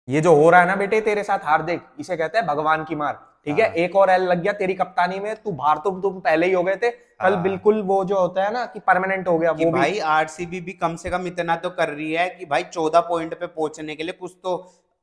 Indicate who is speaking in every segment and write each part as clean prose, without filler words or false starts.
Speaker 1: ये जो हो रहा है ना बेटे तेरे साथ हार्दिक, इसे कहते हैं भगवान की मार। ठीक है,
Speaker 2: हाँ
Speaker 1: एक और एल लग गया तेरी कप्तानी में, तू बाहर तो तुम पहले ही हो गए थे, कल
Speaker 2: हाँ
Speaker 1: बिल्कुल वो जो होता है ना कि परमानेंट हो गया
Speaker 2: कि
Speaker 1: वो भी।
Speaker 2: भाई आरसीबी भी कम से कम इतना तो कर रही है कि भाई 14 पॉइंट पे पहुंचने के लिए कुछ तो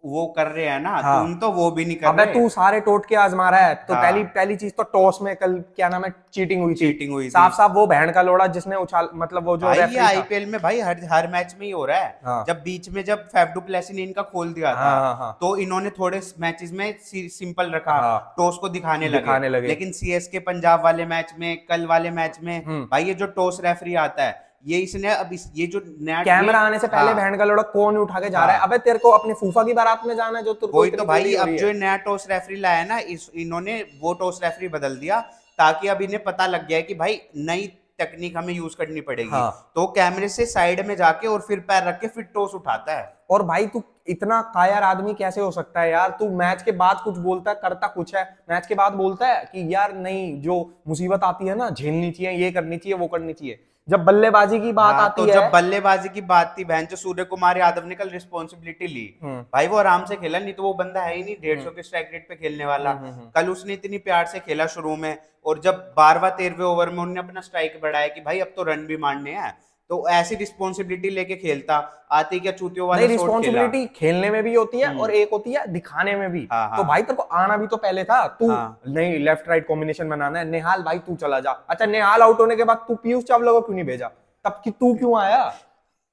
Speaker 2: वो कर रहे हैं ना, तुम
Speaker 1: हाँ,
Speaker 2: तो वो भी नहीं कर
Speaker 1: अबे
Speaker 2: रहे।
Speaker 1: तू सारे टोटके आजमा रहा है, तो पहली
Speaker 2: हाँ
Speaker 1: पहली चीज तो टॉस में कल क्या नाम है चीटिंग हुई थी।
Speaker 2: चीटिंग हुई थी।
Speaker 1: साफ साफ वो बहन का लोड़ा जिसने उछाल, मतलब वो जो
Speaker 2: भाई ये
Speaker 1: रेफरी था।
Speaker 2: आईपीएल में भाई हर हर मैच में ही हो रहा है।
Speaker 1: हाँ
Speaker 2: जब बीच में जब फैफ डु प्लेसी ने इनका खोल दिया था,
Speaker 1: हाँ हाँ हाँ
Speaker 2: तो इन्होंने थोड़े मैचेस में सिंपल रखा,
Speaker 1: हाँ,
Speaker 2: टॉस को दिखाने लगे।
Speaker 1: दिखाने लगे।
Speaker 2: लेकिन सीएसके पंजाब वाले मैच में, कल वाले मैच में,
Speaker 1: हम्म।
Speaker 2: भाई ये जो टॉस रेफरी आता है, ये इसने अब ये जो नया ये,
Speaker 1: कैमरा आने से पहले
Speaker 2: हाँ
Speaker 1: बहन का लोड़ा कौन उठा के जा रहा है?
Speaker 2: हाँ
Speaker 1: अबे तेरे को अपनी फूफा की बारात में जाना है जो तेरे को
Speaker 2: वही
Speaker 1: इतनी
Speaker 2: तो
Speaker 1: जल्दी
Speaker 2: भाई,
Speaker 1: हो
Speaker 2: अब
Speaker 1: रही
Speaker 2: जो
Speaker 1: है?
Speaker 2: नया टॉस रेफरी लाया ना, इस इन्होंने वो टॉस रेफरी बदल दिया, ताकि अब इन्हें पता लग गया है कि भाई नई टेक्निक हमें यूज करनी पड़ेगी।
Speaker 1: हाँ,
Speaker 2: तो कैमरे से साइड में जाके और फिर पैर रख के फिर टॉस उठाता है।
Speaker 1: और भाई तू इतना कायर आदमी कैसे हो सकता है यार? तू मैच के बाद कुछ बोलता है, करता कुछ है, मैच के बाद बोलता है कि यार नहीं, जो मुसीबत आती है ना झेलनी चाहिए, ये करनी चाहिए, वो करनी चाहिए। जब बल्लेबाजी की बात
Speaker 2: हाँ
Speaker 1: आती
Speaker 2: तो
Speaker 1: है।
Speaker 2: जब बल्लेबाजी की बात थी, बहन जो सूर्य कुमार यादव ने कल रिस्पॉन्सिबिलिटी ली,
Speaker 1: हम्म
Speaker 2: भाई वो आराम से खेला, नहीं तो वो बंदा है ही नहीं 150 के स्ट्राइक रेट पे खेलने वाला।
Speaker 1: हम्म।
Speaker 2: कल उसने इतनी प्यार से खेला शुरू में, और जब 12वें 13वें ओवर में उन्होंने अपना स्ट्राइक बढ़ाया कि भाई अब तो रन भी मारने हैं, तो ऐसी रिस्पॉन्सिबिलिटी लेके खेलता, आते ही क्या चूतियों वाला
Speaker 1: नहीं,
Speaker 2: शॉट खेला।
Speaker 1: रिस्पॉन्सिबिलिटी खेलने में भी होती है और
Speaker 2: हम्म।
Speaker 1: एक होती है दिखाने में भी।
Speaker 2: हाँ
Speaker 1: तो
Speaker 2: हाँ
Speaker 1: भाई तेरे को आना भी तो पहले था। तू
Speaker 2: हाँ
Speaker 1: नहीं, लेफ्ट राइट कॉम्बिनेशन बनाना है, निहाल भाई तू चला जा। अच्छा, निहाल आउट होने के बाद तू पीयूष चावला को क्यों नहीं भेजा? तब कि तू क्यों आया?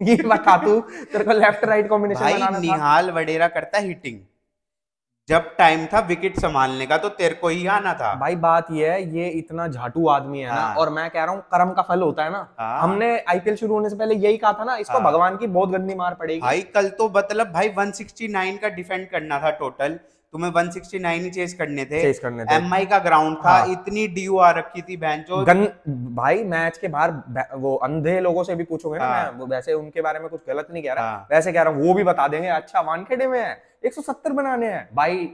Speaker 1: ये बता तू, तेरे को लेफ्ट राइट कॉम्बिनेशन
Speaker 2: भाई
Speaker 1: बनाना था।
Speaker 2: निहाल वडेरा करता हिटिंग, जब टाइम था विकेट संभालने का तो तेरे को ही आना था।
Speaker 1: भाई बात ये है, ये इतना झाटू आदमी है ना,
Speaker 2: हाँ
Speaker 1: और मैं कह रहा हूँ कर्म का फल होता है ना।
Speaker 2: हाँ
Speaker 1: हमने आईपीएल शुरू होने से पहले यही कहा था ना, इसको
Speaker 2: हाँ
Speaker 1: भगवान की बहुत गंदी मार पड़ेगी।
Speaker 2: भाई कल तो मतलब भाई 169 का डिफेंड करना था टोटल, तुम्हें 169 ही चेस करने थे।
Speaker 1: चेस करने थे।
Speaker 2: एमआई का ग्राउंड था,
Speaker 1: हाँ,
Speaker 2: इतनी ड्यू आ रखी थी बैंचो।
Speaker 1: गन भाई मैच के बाहर वो अंधे लोगों से भी पूछोगे ना, मैं
Speaker 2: हाँ
Speaker 1: वो वैसे उनके बारे में कुछ गलत नहीं कह रहा,
Speaker 2: हाँ
Speaker 1: वैसे कह रहा हूँ, वो भी बता देंगे अच्छा वानखेड़े में है 170 बनाने हैं भाई।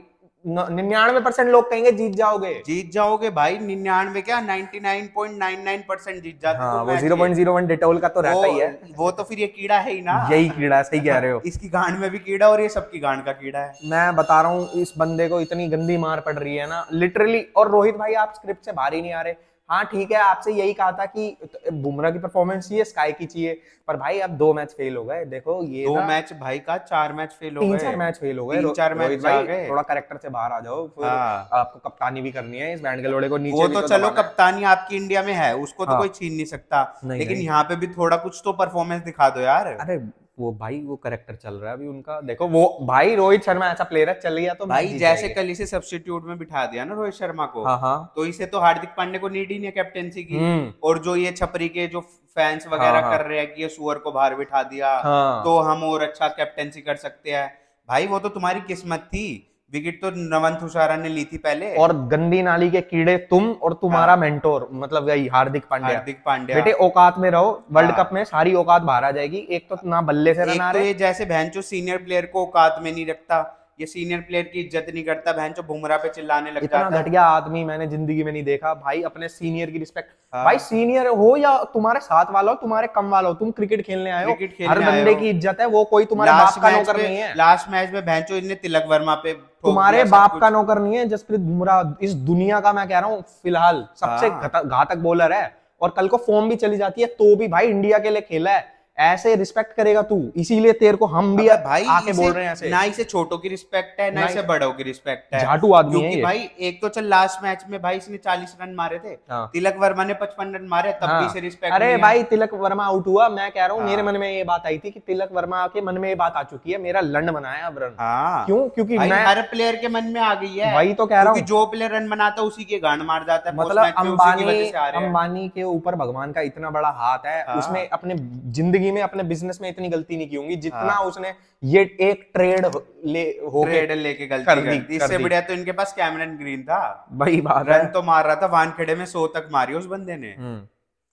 Speaker 1: 99% लोग कहेंगे जीत जाओगे।
Speaker 2: जीत जाओगे भाई, 99 क्या 99.99% जीत जाते
Speaker 1: हाँ,
Speaker 2: तुम
Speaker 1: वो
Speaker 2: मैच के।
Speaker 1: 0.01 डिटोल का तो
Speaker 2: वो
Speaker 1: रहता ही है।
Speaker 2: वो तो फिर ये कीड़ा है ही ना।
Speaker 1: यही कीड़ा है, सही कह रहे हो।
Speaker 2: इसकी गांड में भी कीड़ा, और ये सबकी गांड का कीड़ा है।
Speaker 1: मैं बता रहा हूँ, इस बंदे को इतनी गंदी मार पड़ रही है ना लिटरली। और रोहित भाई आप स्क्रिप्ट से बाहर ही नहीं आ रहे। हाँ ठीक है, आपसे यही कहा था कि बुमराह की परफॉर्मेंस चाहिए, स्काई की चाहिए, पर भाई अब 2 मैच फेल हो गए, देखो ये
Speaker 2: दो
Speaker 1: ना।
Speaker 2: मैच भाई का, 4 मैच फेल हो
Speaker 1: 3-4
Speaker 2: गए।
Speaker 1: मैच फेल हो गए।
Speaker 2: 3-4 मैच
Speaker 1: रोहित
Speaker 2: जा
Speaker 1: भाई
Speaker 2: गए।
Speaker 1: थोड़ा कैरेक्टर से बाहर आ जाओ, फिर
Speaker 2: हाँ
Speaker 1: आपको कप्तानी भी करनी है, इस बैंड के लोड़े को नीचे
Speaker 2: वो
Speaker 1: भी
Speaker 2: तो
Speaker 1: तो
Speaker 2: चलो
Speaker 1: दबाना है।
Speaker 2: कप्तानी आपकी इंडिया में है, उसको तो
Speaker 1: हाँ,
Speaker 2: कोई छीन नहीं सकता,
Speaker 1: नहीं
Speaker 2: लेकिन
Speaker 1: नहीं,
Speaker 2: यहाँ पे भी थोड़ा कुछ तो परफॉर्मेंस दिखा दो यार।
Speaker 1: अरे वो भाई वो कैरेक्टर चल रहा है अभी उनका, देखो वो भाई रोहित शर्मा ऐसा प्लेयर है, चल गया तो मैच
Speaker 2: भाई
Speaker 1: जीत
Speaker 2: जैसे
Speaker 1: जाएंगे।
Speaker 2: कल इसे सब्स्टिट्यूट में बिठा दिया ना रोहित शर्मा को,
Speaker 1: हाँ हाँ।
Speaker 2: तो इसे तो हार्दिक पांड्या को नीड ही नहीं है कैप्टेंसी की।
Speaker 1: हम्म।
Speaker 2: और जो ये छपरी के जो फैंस
Speaker 1: हाँ
Speaker 2: वगैरह
Speaker 1: हाँ
Speaker 2: कर रहे हैं कि ये सुअर को बाहर बिठा दिया
Speaker 1: हाँ।
Speaker 2: तो हम और अच्छा कैप्टेंसी कर सकते हैं, भाई वो तो तुम्हारी किस्मत थी, विकेट तो नवन तुषारा ने ली थी पहले।
Speaker 1: और गंदी नाली के कीड़े तुम और तुम्हारा
Speaker 2: हाँ
Speaker 1: मेंटोर, मतलब यही हार्दिक पांड्या।
Speaker 2: हार्दिक पांड्या।
Speaker 1: बेटे औकात में रहो, वर्ल्ड कप
Speaker 2: हाँ
Speaker 1: में सारी औकात बाहर आ जाएगी। एक तो ना बल्ले से रन
Speaker 2: एक
Speaker 1: आ
Speaker 2: तो
Speaker 1: रहे।
Speaker 2: ये जैसे भैंचो सीनियर प्लेयर को औकात में नहीं रखता, ये सीनियर प्लेयर की इज्जत नहीं करता, भैंचो बुमराह पे चिल्लाने लग
Speaker 1: इतना
Speaker 2: जाता है।
Speaker 1: घटिया आदमी मैंने जिंदगी में नहीं देखा भाई, अपने सीनियर की रिस्पेक्ट। भाई
Speaker 2: हाँ
Speaker 1: सीनियर हो या तुम्हारे साथ वाला हो, तुम्हारे कम वाला हो, तुम क्रिकेट खेलने आए हो,
Speaker 2: क्रिकेट
Speaker 1: हर
Speaker 2: खेलने आए
Speaker 1: बंदे
Speaker 2: हो।
Speaker 1: की इज्जत है, वो कोई तुम्हारे बाप का नौकर नहीं है।
Speaker 2: लास्ट मैच में भैंचो इनने तिलक वर्मा पे ठोक
Speaker 1: तुम्हारे
Speaker 2: दिया सब
Speaker 1: बाप का
Speaker 2: कुछ।
Speaker 1: नौकर नहीं है जसप्रीत बुमराह, इस दुनिया का मैं कह रहा हूँ फिलहाल सबसे
Speaker 2: हाँ
Speaker 1: घातक बॉलर है। और कल को फॉर्म भी चली जाती है तो भी भाई इंडिया के लिए खेला है, ऐसे रिस्पेक्ट करेगा तू, इसीलिए तेरे को हम भी
Speaker 2: अबे भाई
Speaker 1: आके बोल रहे हैं ऐसे।
Speaker 2: ना इसे छोटों की रिस्पेक्ट है, ना
Speaker 1: ना
Speaker 2: इसे बड़ों की रिस्पेक्ट है।
Speaker 1: झाटू आदमी है
Speaker 2: क्योंकि
Speaker 1: ये।
Speaker 2: भाई एक तो चल लास्ट मैच में भाई इसने 40 रन मारे थे,
Speaker 1: हाँ
Speaker 2: तिलक वर्मा ने 55 रन मारे, तब भी
Speaker 1: हाँ।
Speaker 2: इसे रिस्पेक्ट
Speaker 1: अरे
Speaker 2: नहीं है।
Speaker 1: भाई तिलक वर्मा आउट हुआ, मैं कह रहा हूँ मेरे
Speaker 2: हाँ
Speaker 1: मन में ये बात आई थी कि तिलक वर्मा के मन में ये बात आ चुकी है, मेरा लंड बनाया अब रन।
Speaker 2: हाँ
Speaker 1: क्यों? क्योंकि
Speaker 2: भाई
Speaker 1: मैं
Speaker 2: हर प्लेयर के मन में आ गई है,
Speaker 1: वही तो कह रहा
Speaker 2: क्योंकि
Speaker 1: हूँ,
Speaker 2: जो प्लेयर रन बनाता है उसी के गांड मार जाता है, पोस्ट
Speaker 1: मतलब
Speaker 2: मैच में उसी की वजह से आ रहे हैं।
Speaker 1: अंबानी के ऊपर भगवान का इतना बड़ा हाथ है।
Speaker 2: हाँ
Speaker 1: उसने अपने जिंदगी में अपने बिजनेस में इतनी गलती नहीं की होंगी जितना
Speaker 2: हाँ
Speaker 1: उसने ये एक ट्रेड
Speaker 2: ट्रेड लेके गलती
Speaker 1: कर
Speaker 2: कर
Speaker 1: दी
Speaker 2: दी, इससे बढ़िया तो इनके पास कैमरन ग्रीन था,
Speaker 1: वही बात है।
Speaker 2: रन तो मार रहा था, वानखेड़े में 100 तक मारी उस बंदे ने।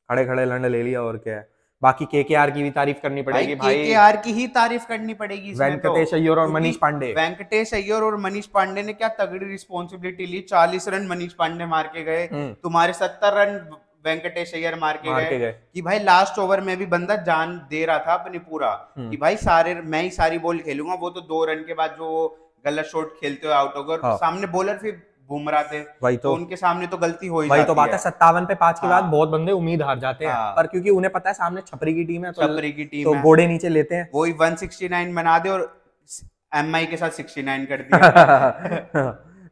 Speaker 1: खड़े खड़े लंड ले लिया, और क्या है। बाकी केकेआर की भी तारीफ करनी
Speaker 2: भाई
Speaker 1: पड़ेगी भाई,
Speaker 2: केकेआर की ही तारीफ करनी पड़ेगी इसमें तो,
Speaker 1: वेंकटेश अय्यर और
Speaker 2: क्योंकि
Speaker 1: मनीष पांडे।
Speaker 2: वेंकटेश अय्यर और मनीष पांडे ने क्या तगड़ी रिस्पॉन्सिबिलिटी ली, 40 रन मनीष पांडे मार के गए, तुम्हारे 70 रन वेंकटेश अय्यर मार के
Speaker 1: मार के
Speaker 2: गए
Speaker 1: गए।
Speaker 2: कि भाई लास्ट ओवर में भी बंदा जान दे रहा था अपनी पूरा कि भाई मैं ही सारी बॉल खेलूंगा। वो तो 2 रन के बाद जो वो गलत शॉट खेलते हुए आउट हो गए और
Speaker 1: हाँ।
Speaker 2: सामने बॉलर फिर बुमराह थे,
Speaker 1: वही
Speaker 2: तो उनके सामने तो गलती हो ही
Speaker 1: वही तो
Speaker 2: जाती
Speaker 1: बात है।
Speaker 2: है।
Speaker 1: 57 पे 5 के बाद
Speaker 2: हाँ।
Speaker 1: बहुत बंदे उम्मीद हार जाते हैं,
Speaker 2: हाँ।
Speaker 1: पर क्योंकि उन्हें पता है सामने छपरी की टीम है
Speaker 2: छपरी की टीम
Speaker 1: तो
Speaker 2: है,
Speaker 1: गोड़े नीचे लेते हैं।
Speaker 2: वही 169 बना दे और एमआई के साथ 69 कर दिया।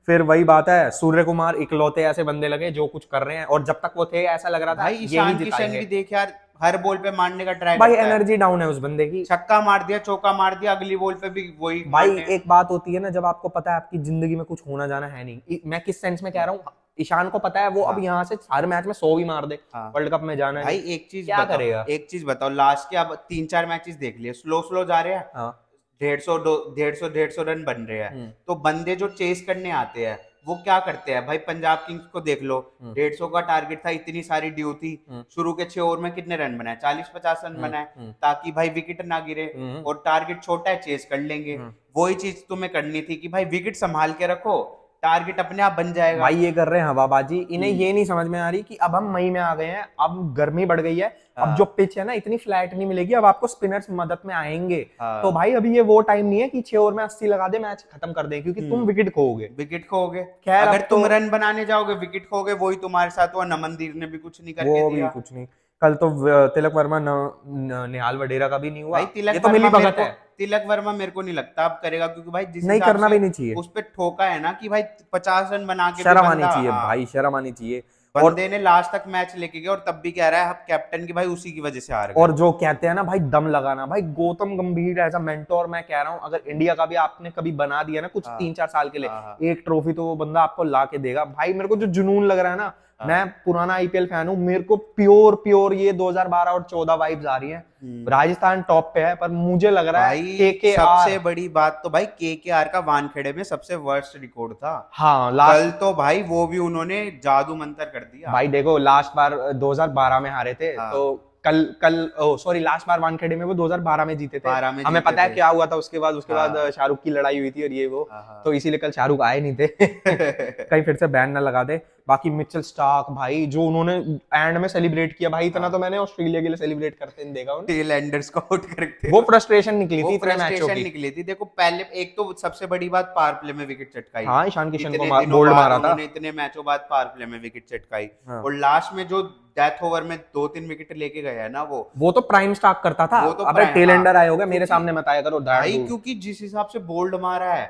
Speaker 1: फिर वही बात है, सूर्य कुमार इकलौते ऐसे बंदे लगे जो कुछ कर रहे हैं, और जब तक वो थे ऐसा लग रहा था
Speaker 2: भाई
Speaker 1: यही
Speaker 2: ईशान किशन
Speaker 1: जिताएंगे।
Speaker 2: भी देख यार, हर बॉल पे मारने का ट्राई
Speaker 1: भाई
Speaker 2: करता है।
Speaker 1: एनर्जी डाउन है उस बंदे की।
Speaker 2: छक्का मार दिया, चौका मार दिया, अगली बॉल पे भी वही
Speaker 1: भाई
Speaker 2: मारने।
Speaker 1: एक बात होती है ना, जब आपको पता है आपकी जिंदगी में कुछ होना जाना है नहीं, मैं किस सेंस में कह रहा हूँ, ईशान को पता है वो अब यहाँ से हर मैच में 100 भी मार दे, वर्ल्ड कप में जाना है।
Speaker 2: भाई एक चीज
Speaker 1: क्या
Speaker 2: बताओ,
Speaker 1: करेगा?
Speaker 2: एक चीज बताओ, लास्ट के अब 3-4 मैचेस देख लिए, स्लो स्लो जा रहे हैं, 150 रन बन रहे हैं, तो बंदे जो चेस करने आते हैं वो क्या करते हैं भाई? पंजाब किंग्स को देख लो, 150 का टारगेट था, इतनी सारी ड्यू थी, शुरू के 6 ओवर में कितने रन बनाए? 40-50 रन बनाए, ताकि भाई विकेट ना गिरे, और टारगेट छोटा है, चेस कर लेंगे। वही चीज तुम्हें करनी थी कि भाई विकेट संभाल के रखो, टारगेट अपने आप बन जाएगा।
Speaker 1: भाई ये कर रहे हैं हवाबाजी, इन्हें ये नहीं समझ में आ रही कि अब हम मई में आ गए हैं, अब गर्मी बढ़ गई है, अब जो पिच है ना इतनी फ्लैट नहीं मिलेगी, अब आपको स्पिनर्स मदद में आएंगे। तो भाई अभी ये वो टाइम नहीं है कि 6 ओवर में 80 लगा दे मैच खत्म कर दे, क्योंकि तुम विकेट खोओगे। खैर
Speaker 2: अगर तुम रन बनाने जाओगे विकेट खोगे, वही तुम्हारे साथ हुआ। नमनदीप ने भी कुछ नहीं करके दिया,
Speaker 1: कुछ नहीं। कल तो तिलक वर्मा निहाल वडेरा का भी नहीं हुआ।
Speaker 2: भाई
Speaker 1: ये तो मिली भगत है।
Speaker 2: तिलक वर्मा मेरे को नहीं लगता अब करेगा, क्योंकि भाई जिस
Speaker 1: नहीं करना भी नहीं चाहिए,
Speaker 2: उस पे ठोका है ना कि भाई 50 रन बना के
Speaker 1: शर्म आनी चाहिए भाई, शर्म आनी चाहिए।
Speaker 2: बंदे ने लास्ट तक मैच लेके गया और तब भी कह रहा है कैप्टन की भाई उसी की वजह से हार गए।
Speaker 1: और जो कहते हैं ना भाई दम लगाना, भाई गौतम गंभीर एज अ मेंटोर, मैं कह रहा हूँ अगर इंडिया का भी आपने कभी बना दिया ना कुछ 3-4 साल के लिए एक ट्रॉफी, तो वो बंदा आपको ला के देगा। भाई मेरे को जो जुनून लग रहा है ना, मैं पुराना आईपीएल फैन हूँ, मेरे को प्योर ये 2012 और 14 वाइब्स आ रही हैं। राजस्थान टॉप पे है, पर मुझे लग रहा है केकेआर।
Speaker 2: सबसे बड़ी बात तो भाई केकेआर का वानखेड़े में सबसे वर्स्ट रिकॉर्ड था।
Speaker 1: हाँ
Speaker 2: कल तो भाई वो भी उन्होंने जादू मंतर कर दिया।
Speaker 1: भाई देखो लास्ट बार 2012 में हारे थे, तो लास्ट बार वानखेड़े में वो 2012 में जीते थे। हमें पता है क्या हुआ था उसके बाद शाहरुख की लड़ाई हुई थी और ये वो, तो इसीलिए कल शाहरुख आए नहीं थे। कहीं फिर से बैन ना लगा दे। बाकी मिचेल स्टार्क भाई जो उन्होंने एंड में सेलिब्रेट किया भाई, इतना तो मैंने ऑस्ट्रेलिया के लिए सेलिब्रेट करते नहीं देखा।
Speaker 2: टेल एंडर्स को आउट करके
Speaker 1: वो फ्रस्ट्रेशन निकली थी इतने मैचों की।
Speaker 2: निकली थी। देखो पहले एक तो सबसे बड़ी बात पावर प्ले में विकेट चटकाई।
Speaker 1: हाँ, ईशान किशन को बोल्ड मारा था,
Speaker 2: इतने मैचों बाद पावर प्ले में विकेट चटकाई। और लास्ट में जो डेथ ओवर में 2-3 विकेट लेके गया है ना, वो तो
Speaker 1: प्राइम स्टार्क करता था।
Speaker 2: वो तो
Speaker 1: अबे टेल एंडर आए होगा मेरे सामने मत आया करो
Speaker 2: भाई, क्योंकि जिस हिसाब से बोल्ड मारा है,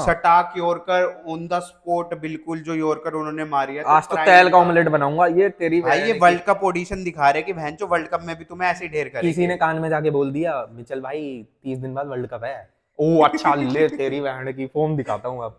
Speaker 2: सटाक यॉर्कर ऑन द स्पॉट, बिल्कुल जो यॉर्कर उन्होंने मारी है,
Speaker 1: आज तो तेल का ऑमलेट बनाऊंगा। ये तेरी
Speaker 2: भाई ये वर्ल्ड कप ऑडिशन दिखा रहे कि भैंचो वर्ल्ड कप में भी तुम्हें ऐसे ढेर करेंगे।
Speaker 1: किसी ने कान में जाके बोल दिया मिचेल भाई 30 दिन बाद वर्ल्ड कप है। ओ अच्छा, ले तेरी बहन की फॉर्म दिखाता हूँ अब।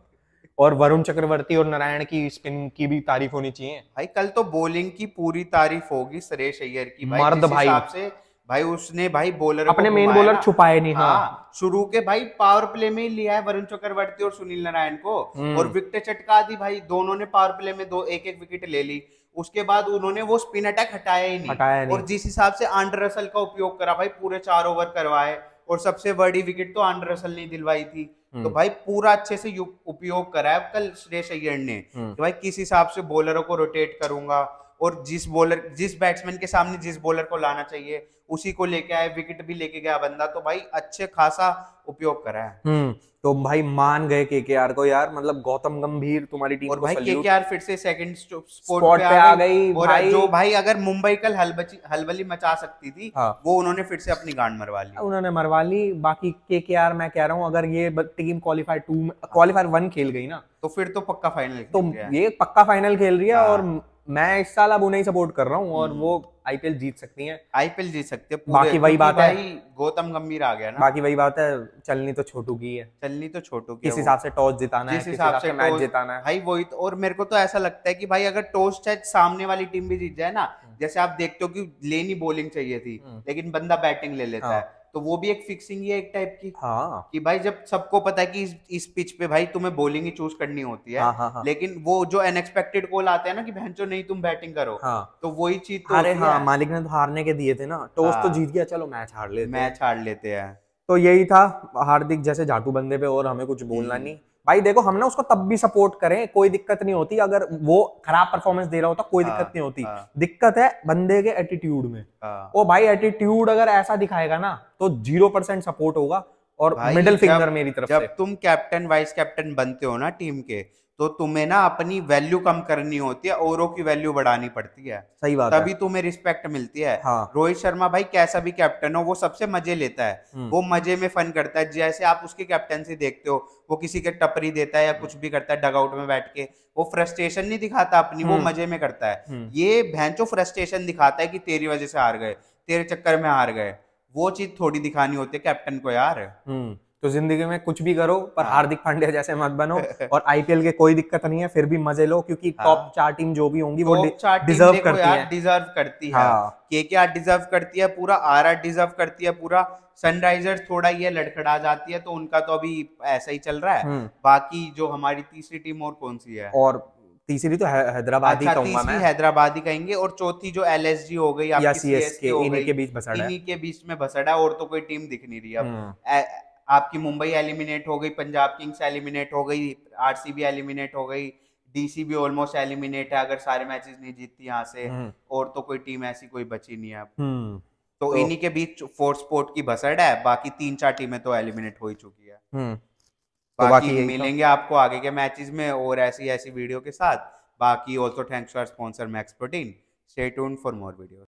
Speaker 1: और वरुण चक्रवर्ती और नारायण की स्पिन की भी तारीफ होनी चाहिए
Speaker 2: भाई। कल तो बॉलिंग की पूरी तारीफ होगी सुरेश अय्यर की भाई,
Speaker 1: मर्द भाई
Speaker 2: से भाई उसने भाई बॉलर
Speaker 1: अपने मेन बॉलर छुपाए नहीं। हाँ,
Speaker 2: शुरू के भाई पावर प्ले में ही लिया है वरुण चक्रवर्ती और सुनील नारायण को, और विकेट चटका दी भाई। दोनों ने पावर प्ले में 1-1 विकेट ले ली। उसके बाद उन्होंने वो स्पिन अटैक हटाया ही नहीं। और जिस हिसाब से आंड्रे रसल का उपयोग करा भाई, पूरे 4 ओवर करवाए, और सबसे बड़ी विकेट तो आंड्रे रसल ने दिलवाई थी। तो भाई पूरा अच्छे से उपयोग करा है कल सुरेश अय्यर ने कि भाई किस हिसाब से बॉलरों को रोटेट करूंगा, और जिस बैट्समैन के सामने जिस बॉलर को लाना चाहिए उसी को लेके आए, विकेट भी लेके गया बंदा। तो भाई अच्छे खासा उपयोग करा है।
Speaker 1: तो भाई मान गए केकेआर को यार, मतलब गौतम गंभीर तुम्हारी टीम
Speaker 2: और भाई केकेआर फिर से सेकंड स्पॉट
Speaker 1: पे आ गई
Speaker 2: भाई। जो भाई अगर मुंबई कल हलबली मचा सकती थी, वो उन्होंने फिर से अपनी गांड मरवा ली। बाकी केकेआर मैं कह रहा हूँ अगर ये टीम क्वालिफायर 1 खेल गई ना, तो फिर तो पक्का फाइनल,
Speaker 1: तो ये पक्का फाइनल खेल रही है। और मैं इस साल अब उन्हें सपोर्ट कर रहा हूँ, और वो आईपीएल जीत सकती हैं।
Speaker 2: आईपीएल जीत सकते हैं।
Speaker 1: बाकी वही बात है,
Speaker 2: गौतम गंभीर आ गया ना।
Speaker 1: बाकी वही बात है, चलनी तो छोटू की है। किस हिसाब से टॉस जिताना है, किस हिसाब से मैच जिताना है
Speaker 2: भाई, वही तो। और मेरे को तो ऐसा लगता है कि भाई अगर टॉस चाहे सामने वाली टीम भी जीत जाए ना, जैसे आप देखते हो कि लेनी बॉलिंग चाहिए थी लेकिन बंदा बैटिंग ले लेता है, तो वो भी एक फिक्सिंग ही है एक टाइप की। कि भाई जब सबको पता है कि इस पिच पे भाई तुम्हें बॉलिंग ही चूज करनी होती है, लेकिन वो जो अनएक्सपेक्टेड कॉल आते हैं ना कि भैंचो नहीं तुम बैटिंग करो, तो वही चीज तो
Speaker 1: अरे हाँ, मालिक ने तो हारने के दिए थे ना, टॉस तो जीत गया, चलो मैच हार लेते
Speaker 2: हैं।
Speaker 1: तो यही था हार्दिक जैसे झाटू बंदे पे, और हमें कुछ बोलना नहीं भाई। देखो हम ना उसको तब भी सपोर्ट करें, कोई दिक्कत नहीं होती, अगर वो खराब परफॉर्मेंस दे रहा होता कोई दिक्कत नहीं होती। दिक्कत है बंदे के एटीट्यूड में। ओ भाई एटीट्यूड अगर ऐसा दिखाएगा ना तो 0% सपोर्ट होगा, और मिडिल फिंगर मेरी तरफ से।
Speaker 2: जब तुम कैप्टन वाइस कैप्टन बनते हो ना टीम के, तो तुम्हें ना अपनी वैल्यू कम करनी होती है, औरों की वैल्यू बढ़ानी पड़ती है।
Speaker 1: सही बात
Speaker 2: तभी तुम्हें रिस्पेक्ट मिलती है।
Speaker 1: हाँ।
Speaker 2: रोहित शर्मा भाई कैसा भी कैप्टन हो, वो सबसे मजे लेता है, वो मजे में फन करता है। जैसे आप उसकी कैप्टनसी देखते हो, वो किसी के टपरी देता है या कुछ भी करता है डगआउट में बैठ के, वो फ्रस्ट्रेशन नहीं दिखाता अपनी, वो मजे में करता है। ये भैंचो फ्रस्ट्रेशन दिखाता है कि तेरी वजह से हार गए, तेरे चक्कर में हार गए। वो चीज थोड़ी दिखानी होती है कैप्टन को यार।
Speaker 1: तो जिंदगी में कुछ भी करो पर हार्दिक पांड्या जैसे मत बनो। और आईपीएल के कोई दिक्कत नहीं है, फिर भी मजे लो, क्योंकि टॉप 4 टीम जो भी होंगी वो डिजर्व करती है।
Speaker 2: डिजर्व करती है। केकेआर डिजर्व करती है पूरा, आरआर डिजर्व करती है पूरा। सनराइजर्स थोड़ा ये लड़खड़ा जाती है, तो उनका तो अभी ऐसा ही चल रहा है। बाकी जो हमारी तीसरी टीम और कौन सी है?
Speaker 1: और तीसरी तो हैदराबाद ही कहूंगा मैं।
Speaker 2: हैदराबाद ही कहेंगे। और चौथी जो एलएसजी हो गई, आपकी सीएसके हो गई, इन्हीं के बीच में बसड़ा है, और तो कोई टीम दिख नहीं रही अब। आपकी मुंबई एलिमिनेट हो गई, पंजाब किंग्स एलिमिनेट हो गई, आरसीबी एलिमिनेट हो गई, डीसी भी ऑलमोस्ट एलिमिनेट है अगर सारे मैचेस नहीं जीतती यहाँ से। और तो कोई टीम ऐसी कोई बची नहीं है अब। तो इन्हीं के बीच फोर्थ स्पॉट की भसड़ है। बाकी 3-4 टीमें तो एलिमिनेट हो ही चुकी है। बाकी मिलेंगे आपको आगे के मैचेस में और ऐसी वीडियो के साथ। बाकी also thanks to our sponsor Max Protein. Stay tuned for more videos.